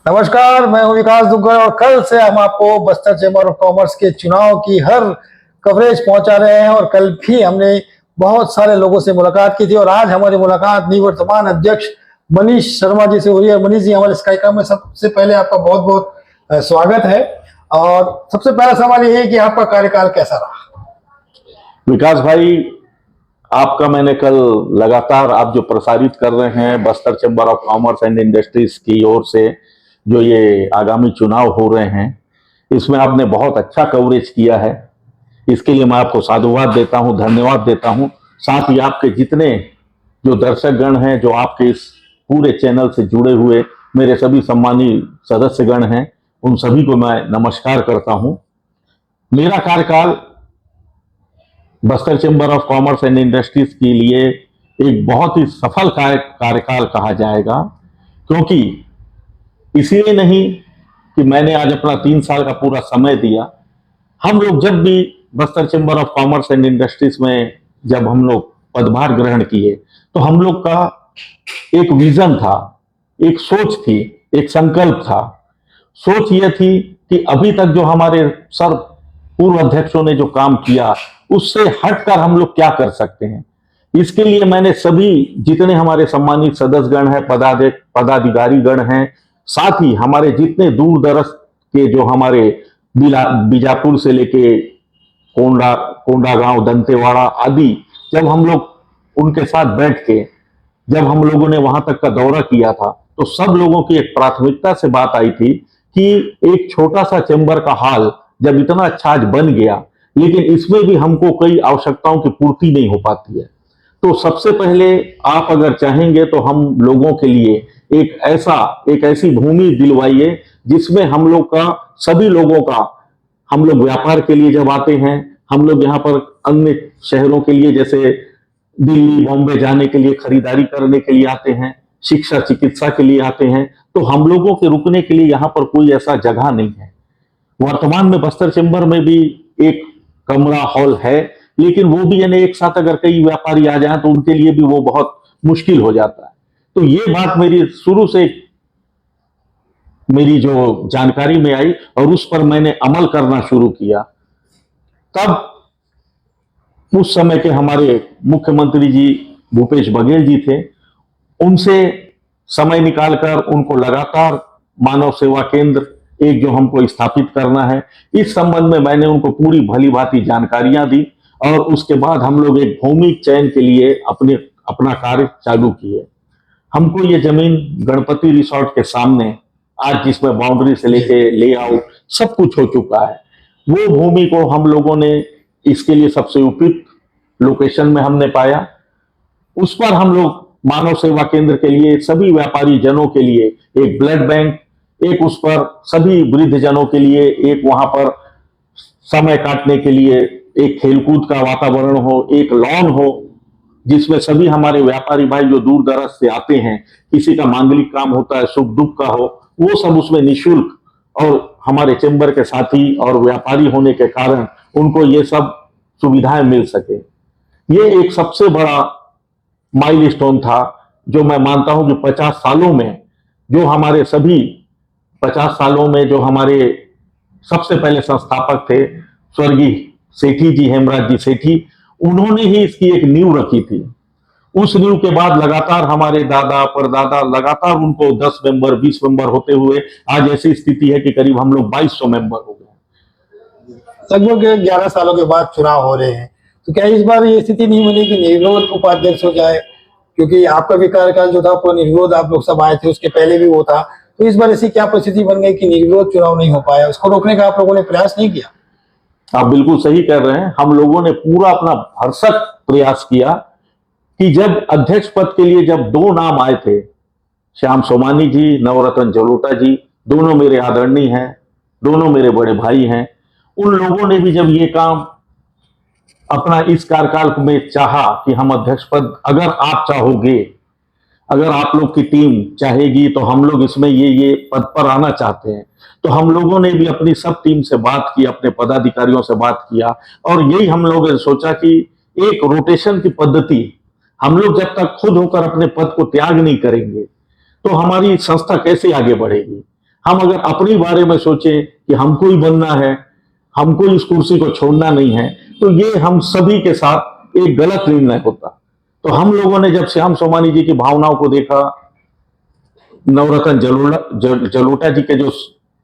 नमस्कार, मैं हूं विकास दुग्गल और कल से हम आपको बस्तर चैम्बर ऑफ कॉमर्स के चुनाव की हर कवरेज पहुंचा रहे हैं। और कल भी हमने बहुत सारे लोगों से मुलाकात की थी और आज हमारी मुलाकात निवर्तमान अध्यक्ष मनीष शर्मा जी से हो रही है। मनीष जी, हमारे स्काई में सबसे पहले आपका बहुत बहुत स्वागत है। और सबसे पहला सवाल ये है कि आपका कार्यकाल कैसा रहा? विकास भाई, आपका मैंने कल लगातार आप जो प्रसारित कर रहे हैं Bastar chamber of commerce and industries की ओर से जो ये आगामी चुनाव हो रहे हैं, इसमें आपने बहुत अच्छा कवरेज किया है। इसके लिए मैं आपको साधुवाद देता हूं, धन्यवाद देता हूं। साथ ही आपके जितने जो दर्शकगण हैं, जो आपके इस पूरे चैनल से जुड़े हुए मेरे सभी सम्मानीय सदस्यगण हैं, उन सभी को मैं नमस्कार करता हूं। मेरा कार्यकाल Bastar chamber of commerce and industries के लिए एक बहुत ही सफल कार्यकाल कहा जाएगा, क्योंकि इसलिए नहीं कि मैंने आज अपना 3 साल का पूरा समय दिया। हम लोग जब भी Bastar chamber of commerce and industries में जब हम लोग पदभार ग्रहण किए तो हम लोग का एक विजन था, एक सोच थी, एक संकल्प था। सोच यह थी कि अभी तक जो हमारे सर पूर्व अध्यक्षों ने जो काम किया उससे हटकर हम लोग क्या कर सकते हैं। इसके लिए मैंने सभी जितने हमारे सम्मानित सदस्यगण हैं, पदाधिकारीगण हैं, साथ ही हमारे जितने दूर दराज के जो हमारे बीजापुर से लेके कोंडागांव, दंतेवाड़ा आदि, जब हम लोग उनके साथ बैठ के जब हम लोगों ने वहां तक का दौरा किया था तो सब लोगों की एक प्राथमिकता से बात आई थी कि एक छोटा सा चैम्बर का हाल जब इतना अच्छा आज बन गया, लेकिन इसमें भी हमको कई आवश्यकताओं की पूर्ति नहीं हो पाती है। तो सबसे पहले आप अगर चाहेंगे तो हम लोगों के लिए एक ऐसी भूमि दिलवाइए जिसमें हम लोग का, सभी लोगों का, हम लोग व्यापार के लिए जब आते हैं, हम लोग यहाँ पर अन्य शहरों के लिए जैसे दिल्ली, बॉम्बे जाने के लिए, खरीदारी करने के लिए आते हैं, शिक्षा चिकित्सा के लिए आते हैं, तो हम लोगों के रुकने के लिए यहाँ पर कोई ऐसा जगह नहीं है। वर्तमान में बस्तर चैम्बर में भी एक कमरा हॉल है, लेकिन वो भी यानी एक साथ अगर कई व्यापारी आ जाएं तो उनके लिए भी वो बहुत मुश्किल हो जाता है। तो ये बात मेरी शुरू से मेरी जो जानकारी में आई और उस पर मैंने अमल करना शुरू किया। तब उस समय के हमारे मुख्यमंत्री जी भूपेश बघेल जी थे, उनसे समय निकालकर उनको लगातार मानव सेवा केंद्र एक जो हमको स्थापित करना है, इस संबंध में मैंने उनको पूरी भली भांति जानकारियां दी और उसके बाद हम लोग एक भूमि चयन के लिए अपना कार्य चालू किए। हमको ये जमीन गणपति रिसोर्ट के सामने आज जिसमें बाउंड्री से लेके लेआउट सब कुछ हो चुका है, वो भूमि को हम लोगों ने इसके लिए सबसे उपयुक्त लोकेशन में हमने पाया। उस पर हम लोग मानव सेवा केंद्र के लिए, सभी व्यापारी जनों के लिए एक ब्लड बैंक, एक उस पर सभी वृद्ध जनों के लिए एक वहां पर समय काटने के लिए एक खेलकूद का वातावरण हो, एक लॉन हो जिसमें सभी हमारे व्यापारी भाई जो दूर दराज से आते हैं, किसी का मांगलिक काम होता है, सुख दुख का हो, वो सब उसमें निःशुल्क, और हमारे चैम्बर के साथी और व्यापारी होने के कारण उनको ये सब सुविधाएं मिल सके। ये एक सबसे बड़ा माइलस्टोन था जो मैं मानता हूं कि 50 सालों में जो हमारे सभी 50 सालों में जो हमारे सबसे पहले संस्थापक थे स्वर्गीय सेठी जी, हेमराज जी सेठी, उन्होंने ही इसकी एक नींव रखी थी। उस नींव के बाद लगातार हमारे दादा परदादा लगातार उनको 10 मेंबर 20 मेंबर होते हुए आज ऐसी स्थिति है कि करीब हम लोग 2200 मेंबर हो गए। लगभग 11 सालों के बाद चुनाव हो रहे हैं, तो क्या इस बार ये स्थिति नहीं बनी कि निर्विरोध उपाध्यक्ष हो जाए? क्योंकि आपका भी कार्यकाल जो था वो निर्विरोध आप लोग सब आए थे, उसके पहले भी वो था। तो इस बार ऐसी क्या परिस्थिति बन गई कि निर्विरोध चुनाव नहीं हो पाया? उसको रोकने का आप लोगों ने प्रयास नहीं किया? आप बिल्कुल सही कह रहे हैं। हम लोगों ने पूरा अपना भरसक प्रयास किया कि जब अध्यक्ष पद के लिए जब 2 नाम आए थे, श्याम सोमानी जी, नवरत्न जलोटा जी, दोनों मेरे आदरणीय हैं, दोनों मेरे बड़े भाई हैं, उन लोगों ने भी जब ये काम अपना इस कार्यकाल में चाहा कि हम अध्यक्ष पद, अगर आप चाहोगे, अगर आप लोग की टीम चाहेगी तो हम लोग इसमें ये पद पर आना चाहते हैं, तो हम लोगों ने भी अपनी सब टीम से बात की, अपने पदाधिकारियों से बात किया और यही हम लोगों ने सोचा कि एक रोटेशन की पद्धति, हम लोग जब तक खुद होकर अपने पद को त्याग नहीं करेंगे तो हमारी संस्था कैसे आगे बढ़ेगी। हम अगर अपने बारे में सोचें कि हमको ही बनना है, हमको इस कुर्सी को छोड़ना नहीं है, तो ये हम सभी के साथ एक गलत निर्णय होता। तो हम लोगों ने जब श्याम सोमानी जी की भावनाओं को देखा, नवरत्न जलोटा जी के जो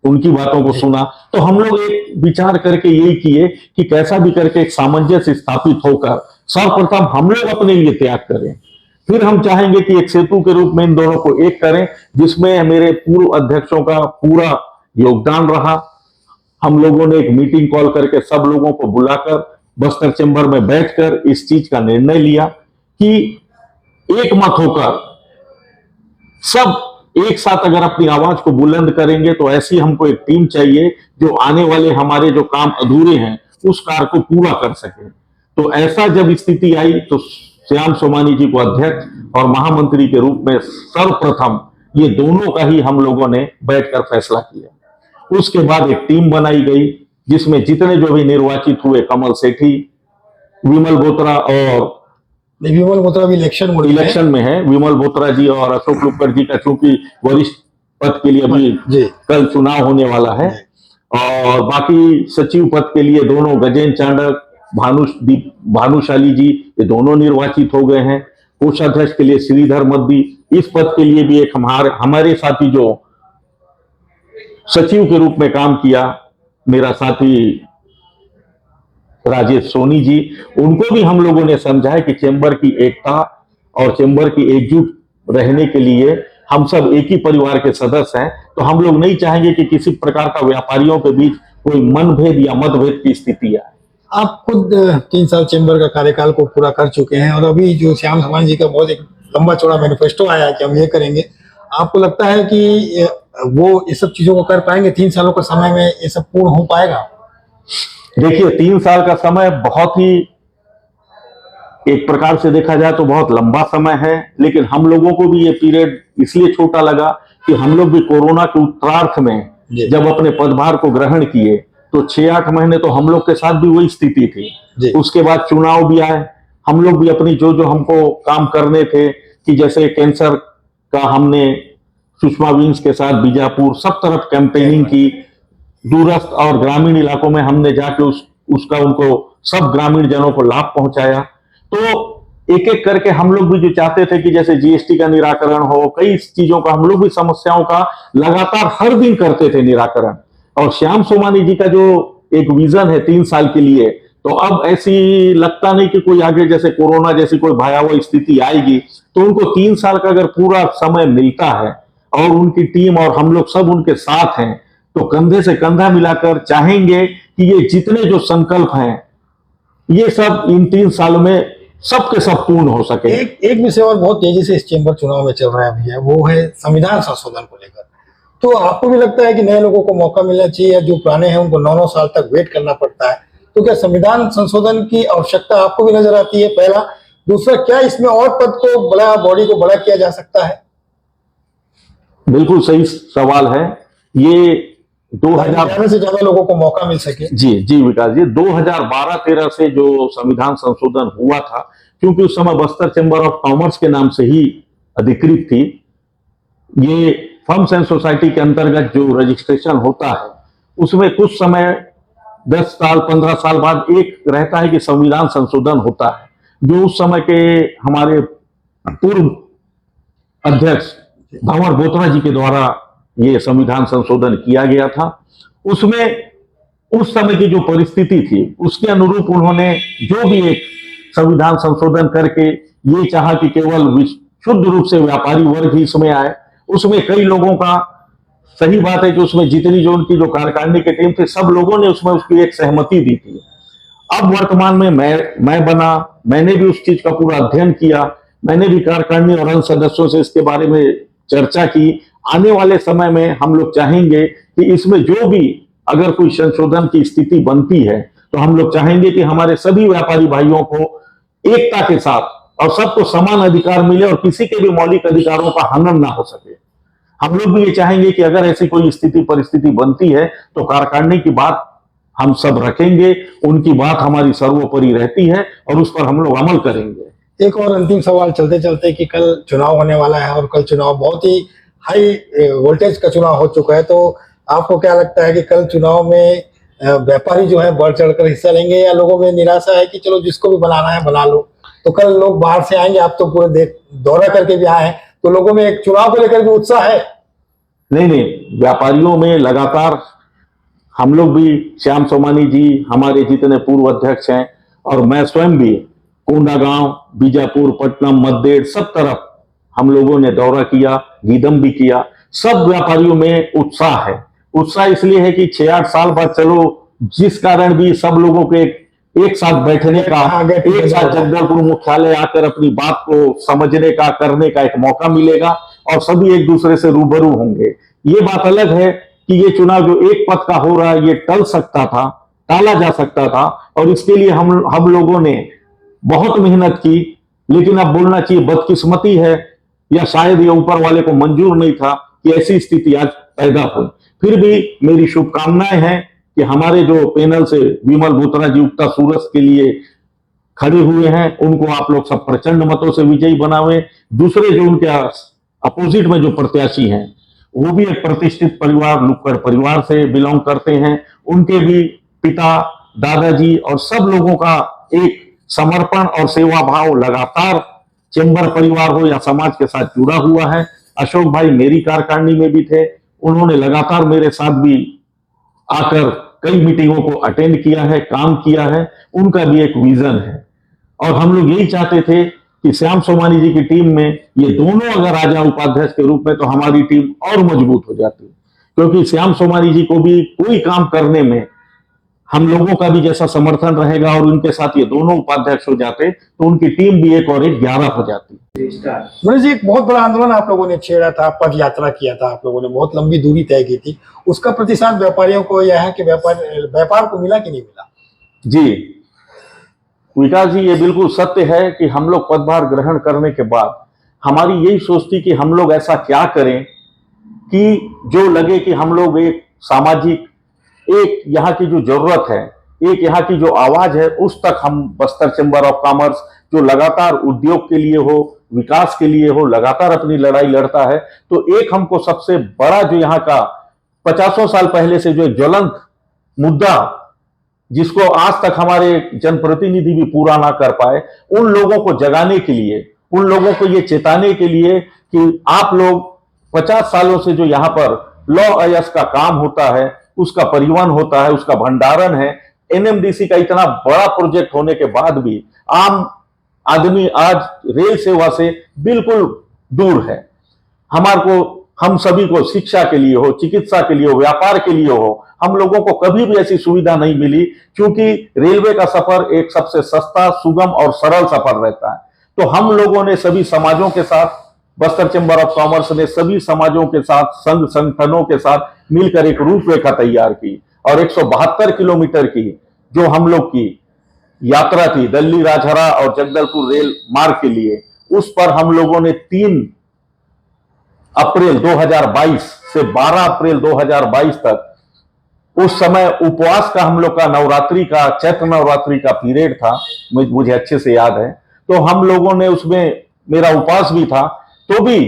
उनकी बातों को सुना, तो हम लोग एक विचार करके यही किए कि कैसा भी करके एक सामंजस्य स्थापित होकर सर्वप्रथम हम लोग अपने लिए त्याग करें, फिर हम चाहेंगे कि एक सेतु के रूप में इन दोनों को एक करें, जिसमें मेरे पूर्व अध्यक्षों का पूरा योगदान रहा। हम लोगों ने एक मीटिंग कॉल करके सब लोगों को बुलाकर बस्तर चैम्बर में बैठकर इस चीज का निर्णय लिया कि एक मत होकर सब एक साथ अगर अपनी आवाज को बुलंद करेंगे तो ऐसी हमको एक टीम चाहिए जो आने वाले हमारे जो काम अधूरे हैं उस कार्य को पूरा कर सके। तो ऐसा जब स्थिति आई तो श्याम सोमानी जी को अध्यक्ष और महामंत्री के रूप में सर्वप्रथम ये दोनों का ही हम लोगों ने बैठकर फैसला किया। उसके बाद एक टीम बनाई गई जिसमें जितने जो भी निर्वाचित हुए, कमल सेठी, विमल बोत्रा और विमल बोत्रा भी इलेक्शन में है, विमल बोत्रा जी और अशोक लुक्कड़ जी का चूंकि वरिष्ठ पद के लिए अभी कल चुनाव होने वाला है, और बाकी सचिव पद के लिए दोनों गजेंद्र चांडक, भानुशाली जी, ये दोनों निर्वाचित हो गए हैं। कोषाध्यक्ष के लिए श्रीधर मद्दी, इस पद के लिए भी एक हमारे साथी जो सचिव के रूप में काम किया, मेरा साथी राजेश सोनी जी, उनको भी हम लोगों ने समझा कि चैम्बर की एकता और चैम्बर की एकजुट रहने के लिए हम सब एक ही परिवार के सदस्य हैं, तो हम लोग नहीं चाहेंगे कि किसी प्रकार का व्यापारियों के बीच कोई मनभेद या मतभेद की स्थिति आए। आप खुद 3 साल चैम्बर का कार्यकाल को पूरा कर चुके हैं और अभी जो श्याम सोमानी जी का बहुत एक लंबा चौड़ा मैनिफेस्टो आया है कि हम ये करेंगे, आपको लगता है कि वो इस सब चीजों को कर पाएंगे? 3 सालों का समय में ये सब पूर्ण हो पाएगा? देखिए, 3 साल का समय बहुत ही, एक प्रकार से देखा जाए तो बहुत लंबा समय है, लेकिन हम लोगों को भी ये पीरियड इसलिए छोटा लगा कि हम लोग भी कोरोना के उत्तरार्थ में जब अपने पदभार को ग्रहण किए तो 6-8 महीने तो हम लोग के साथ भी वही स्थिति थी। उसके बाद चुनाव भी आए, हम लोग भी अपनी जो जो हमको काम करने थे कि जैसे कैंसर का हमने सुषमा विंस के साथ बीजापुर सब तरफ कैंपेनिंग की, दूरस्थ और ग्रामीण इलाकों में हमने जाके उसका उनको सब ग्रामीण जनों को लाभ पहुंचाया। तो एक एक करके हम लोग भी जो चाहते थे कि जैसे जीएसटी का निराकरण हो, कई चीजों का हम लोग भी समस्याओं का लगातार हर दिन करते थे निराकरण। और श्याम सोमानी जी का जो एक विजन है 3 साल के लिए, तो अब ऐसी लगता नहीं कि कोई आगे जैसे कोरोना जैसी कोई भयावह स्थिति आएगी, तो उनको 3 साल का अगर पूरा समय मिलता है और उनकी टीम और हम लोग सब उनके साथ हैं, तो कंधे से कंधा मिलाकर चाहेंगे कि ये जितने जो संकल्प हैं ये सब इन 3 सालों में सबके सब पूर्ण हो सके। एक विषय और बहुत तेजी से इस चैम्बर चुनाव में चल रहा है भैया, वो है संविधान संशोधन को लेकर। तो आपको भी लगता है कि नए लोगों को मौका मिलना चाहिए, जो पुराने हैं उनको 9-9 साल तक वेट करना पड़ता है? तो क्या संविधान संशोधन की आवश्यकता आपको भी नजर आती है? पहला। दूसरा, क्या इसमें और पद को बड़ा, बॉडी को बड़ा किया जा सकता है? बिल्कुल सही सवाल है ये। 2000 से ज्यादा लोगों को मौका मिल सके। जी विकास जी, 2012-13 से जो संविधान संशोधन हुआ था, क्योंकि उस समय बस्तर चैम्बर ऑफ कॉमर्स के नाम से ही अधिकृत थी, ये फर्म्स एंड सोसाइटी के अंतर्गत जो रजिस्ट्रेशन होता है उसमें कुछ समय 10 साल 15 साल बाद एक रहता है कि संविधान संशोधन होता है, जो उस समय के हमारे पूर्व अध्यक्ष भंवर बोत्रा जी के द्वारा ये संविधान संशोधन किया गया था। उसमें उस समय की जो परिस्थिति थी उसके अनुरूप उन्होंने जो भी एक संविधान संशोधन करके ये चाहा कि केवल शुद्ध रूप से व्यापारी वर्ग ही इसमें आए। उसमें कई लोगों का, सही बात है कि उसमें जितनी जो उनकी जो कार्यकारिणी की टीम थी सब लोगों ने उसमें उसकी एक सहमति दी थी। अब वर्तमान में मैं बना, मैंने भी उस चीज का पूरा अध्ययन किया, मैंने भी कार्यकारिणी और अन्य सदस्यों से इसके बारे में चर्चा की। आने वाले समय में हम लोग चाहेंगे कि इसमें जो भी अगर कोई संशोधन की स्थिति बनती है तो हम लोग चाहेंगे कि हमारे सभी व्यापारी भाइयों को एकता के साथ और सबको समान अधिकार मिले और किसी के भी मौलिक अधिकारों का हनन ना हो सके। हम लोग भी ये चाहेंगे कि अगर ऐसी कोई स्थिति परिस्थिति बनती है तो कार्यकारिणी की बात हम सब रखेंगे, उनकी बात हमारी सर्वोपरि रहती है और उस पर हम लोग अमल करेंगे। एक और अंतिम सवाल चलते चलते कि कल चुनाव होने वाला है और कल चुनाव बहुत ही हाई वोल्टेज का चुनाव हो चुका है, तो आपको क्या लगता है कि कल चुनाव में व्यापारी जो है बढ़ चढ़कर हिस्सा लेंगे, या लोगों में निराशा है कि चलो जिसको भी बनाना है बना लो? तो कल लोग बाहर से आएंगे, आप तो पूरे देख दौरा करके भी आए हैं, तो लोगों में एक चुनाव को लेकर भी उत्साह है? नहीं नहीं, व्यापारियों में लगातार हम लोग भी, श्याम सोमानी जी, हमारे जितने पूर्व अध्यक्ष हैं, और मैं स्वयं भी कोंडागांव, बीजापुर, पटनम, मद्देड़, सब तरफ हम लोगों ने दौरा किया, गीदम भी किया। सब व्यापारियों में उत्साह है। उत्साह इसलिए है कि 6-8 साल बाद, चलो जिस कारण भी सब लोगों के एक साथ बैठने का, एक साथ जगदलपुर मुख्यालय आकर अपनी बात को समझने का, करने का एक मौका मिलेगा, और सभी एक दूसरे से रूबरू होंगे। ये बात अलग है कि ये चुनाव जो एक पद का हो रहा है, ये टल सकता था, टाला जा सकता था, और इसके लिए हम लोगों ने बहुत मेहनत की। लेकिन अब बोलना चाहिए बदकिस्मती है, या शायद ये ऊपर वाले को मंजूर नहीं था कि ऐसी स्थिति आज पैदा हो। फिर भी मेरी शुभकामनाएं हैं कि हमारे जो पैनल से विमल बोत्रा जी उगता सूरज के लिए खड़े हुए हैं, उनको आप लोग सब प्रचंड मतों से विजयी बनावे। दूसरे जो उनके अपोजिट में जो प्रत्याशी हैं, वो भी एक प्रतिष्ठित परिवार, लुक्कड़ परिवार से बिलोंग करते हैं। उनके भी पिता, दादाजी और सब लोगों का एक समर्पण और सेवा भाव लगातार, चेंबर परिवार हो या समाज के साथ जुड़ा हुआ है। अशोक भाई मेरी कार्यकारिणी में भी थे, उन्होंने लगातार मेरे साथ भी आकर कई मीटिंगों को अटेंड किया है, काम किया है। उनका भी एक विजन है, और हम लोग यही चाहते थे कि श्याम सोमानी जी की टीम में ये दोनों अगर आ जाए उपाध्यक्ष के रूप में, तो हमारी टीम और मजबूत हो जाती, क्योंकि श्याम सोमानी जी को भी कोई काम करने में हम लोगों का भी जैसा समर्थन रहेगा, और उनके साथ ये दोनों उपाध्यक्ष हो जाते, तो उनकी टीम भी एक और एक 11 हो जाती। मनीष जी, एक बहुत बड़ा आंदोलन आप लोगों ने छेड़ा था, पद यात्रा किया था, आप लोगों ने बहुत लंबी दूरी तय की थी, उसका प्रतिसाद व्यापारियों को यह है कि व्यापार को मिला कि नहीं मिला? जी विकास जी, ये बिल्कुल सत्य है कि हम लोग पदभार ग्रहण करने के बाद हमारी यही सोच थी कि हम लोग ऐसा क्या करें कि जो लगे कि हम लोग एक सामाजिक, एक यहाँ की जो जरूरत है, एक यहाँ की जो आवाज है, उस तक हम बस्तर चैम्बर ऑफ कॉमर्स, जो लगातार उद्योग के लिए हो, विकास के लिए हो, लगातार अपनी लड़ाई लड़ता है, तो एक हमको सबसे बड़ा जो यहाँ का 50 साल पहले से जो एक ज्वलंत मुद्दा, जिसको आज तक हमारे जनप्रतिनिधि भी पूरा ना कर पाए, उन लोगों को जगाने के लिए, उन लोगों को ये चेताने के लिए कि आप लोग 50 सालों से जो यहाँ पर लॉ अयस का काम होता है, उसका परिवहन होता है, उसका भंडारण है, एनएमडीसी का इतना बड़ा प्रोजेक्ट होने के बाद भी आम आदमी आज रेल सेवा से बिल्कुल दूर है। हमारे को, हम सभी को शिक्षा के लिए हो, चिकित्सा के लिए हो, व्यापार के लिए हो, हम लोगों को कभी भी ऐसी सुविधा नहीं मिली, क्योंकि रेलवे का सफर एक सबसे सस्ता, सुगम और सरल सफर रहता है। तो हम लोगों ने सभी समाजों के साथ, बस्तर चैम्बर ऑफ कॉमर्स ने सभी समाजों के साथ, संघ संगठनों के साथ मिलकर एक रूपरेखा तैयार की, और 172 किलोमीटर की जो हम लोग की यात्रा थी दिल्ली, राजहरा और जगदलपुर रेल मार्ग के लिए, उस पर हम लोगों ने 3 अप्रैल 2022 से 12 अप्रैल 2022 तक, उस समय उपवास का हम लोग का नवरात्रि का, चैत्र नवरात्रि का पीरियड था, मुझे अच्छे से याद है। तो हम लोगों ने उसमें, मेरा उपवास भी था, तो भी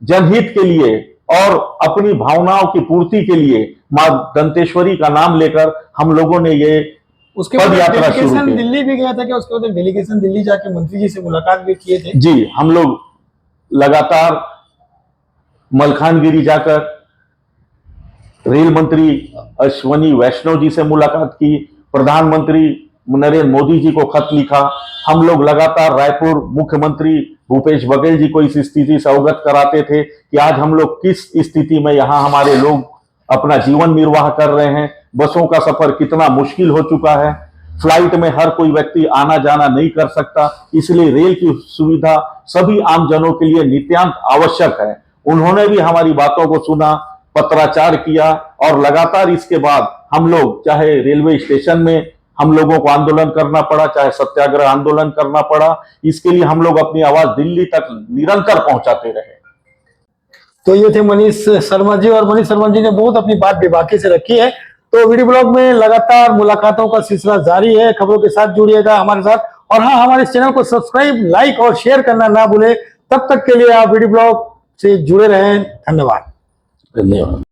जनहित के लिए और अपनी भावनाओं की पूर्ति के लिए मां दंतेश्वरी का नाम लेकर हम लोगों ने ये उसके बाद डेलीगेशन दिल्ली भी गया था क्या? उसके बाद डेलीगेशन दिल्ली जाके मंत्री जी से मुलाकात भी किए थे? जी, हम लोग लगातार मलखानगिरी जाकर रेल मंत्री अश्वनी वैष्णव जी से मुलाकात की, प्रधानमंत्री नरेंद्र मोदी जी को खत लिखा। हम लोग लगातार रायपुर मुख्यमंत्री भूपेश बघेल जी को इस स्थिति से अवगत कराते थे कि आज हम लोग किस स्थिति में यहाँ हमारे लोग अपना जीवन निर्वाह कर रहे हैं, बसों का सफर कितना मुश्किल हो चुका है, फ्लाइट में हर कोई व्यक्ति आना जाना नहीं कर सकता, इसलिए रेल की सुविधा सभी आम जनों के लिए नित्यांत आवश्यक है। उन्होंने भी हमारी बातों को सुना, पत्राचार किया, और लगातार इसके बाद हम लोग, चाहे रेलवे स्टेशन में हम लोगों को आंदोलन करना पड़ा, चाहे सत्याग्रह आंदोलन करना पड़ा, इसके लिए हम लोग अपनी आवाज दिल्ली तक निरंतर पहुंचाते रहे। तो ये थे मनीष शर्मा जी, और मनीष शर्मा जी ने बहुत अपनी बात बेबाकी से रखी है। तो वीडियो ब्लॉग में लगातार मुलाकातों का सिलसिला जारी है, खबरों के साथ जुड़िएगा हमारे साथ, और हाँ, हमारे चैनल को सब्सक्राइब, लाइक और शेयर करना ना भूले। तब तक के लिए आप वीडियो ब्लॉग से जुड़े रहें। धन्यवाद। धन्यवाद।